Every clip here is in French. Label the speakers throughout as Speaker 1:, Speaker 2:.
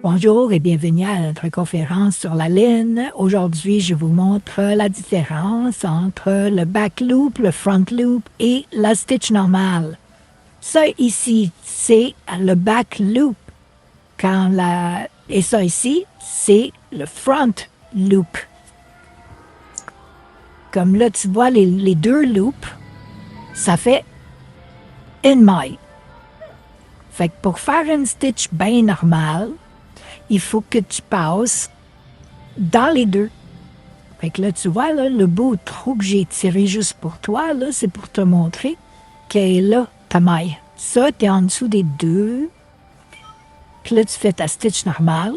Speaker 1: Bonjour et bienvenue à notre conférence sur la laine. Aujourd'hui, je vous montre la différence entre le back loop, le front loop et la stitch normale. Ça ici, c'est le back loop. Et ça ici, c'est le front loop. Comme là, tu vois les deux loops, ça fait une maille. Fait que pour faire une stitch bien normale, il faut que tu passes dans les deux. Fait que là, tu vois, là, le beau trou que j'ai tiré juste pour toi, là, c'est pour te montrer qu'elle est là, ta maille. Ça, t'es en dessous des deux. Puis là, tu fais ta stitch normale.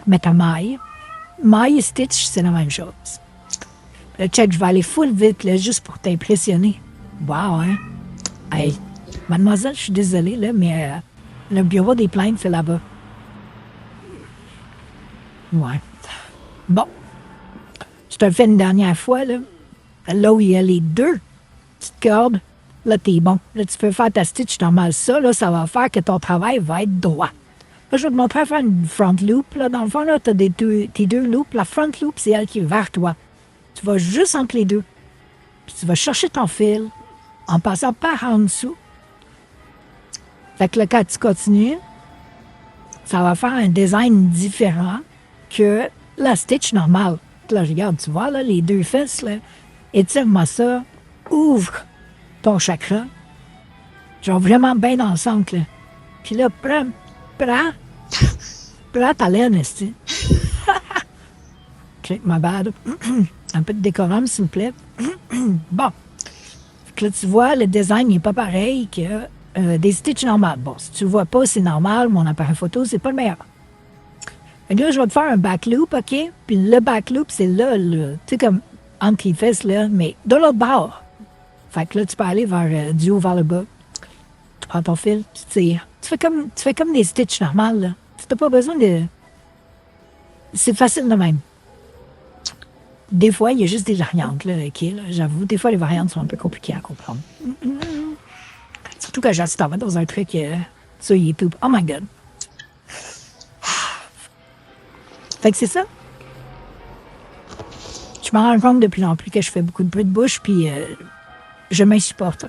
Speaker 1: Mets ta maille. Maille et stitch, c'est la même chose. Là, check, je vais aller full vite, là, juste pour t'impressionner. Wow, hein? Hey, mademoiselle, je suis désolée, là, mais le bureau des plaintes, c'est là-bas. Ouais. Bon. Je te le fais une dernière fois, là. Là où il y a les deux petites cordes, là, t'es bon. Là, tu peux faire ta stitch normale. Ça, là, ça va faire que ton travail va être droit. Là, je vais te montrer à faire une front loop. Là, dans le fond, là, t'as tes deux loops. La front loop, c'est elle qui est vers toi. Tu vas juste entre les deux. Puis tu vas chercher ton fil en passant par en dessous. Fait que là, quand tu continues, ça va faire un design différent que la stitch normale. Là, regarde, tu vois, là, les deux fesses, là, étire-moi ça, ouvre ton chakra, genre vraiment bien dans le centre, là. Puis là, prends ta laine, esti. OK, my bad. Un peu de décorum, s'il vous plaît. Bon. Fait que là, tu vois, le design n'est pas pareil que des stitches normales. Bon, si tu le vois pas, c'est normal, mon appareil photo, c'est pas le meilleur. Et là, je vais te faire un back loop, OK? Puis le back loop, c'est là, tu sais, comme entre les fesses, là, mais de l'autre bord. Fait que là, tu peux aller du haut vers le bas. Tu prends ton fil, tu tires. Tu fais comme des stitches normales, là. Tu n'as pas besoin de... C'est facile de même. Des fois, il y a juste des variantes, là, OK? Là, j'avoue, des fois, les variantes sont un peu compliquées à comprendre. Surtout quand tu t'en vas dans un truc sur YouTube. Oh my God! Fait que c'est ça. Je me rends compte de plus en plus que je fais beaucoup de bruit de bouche, puis je m'insupporte.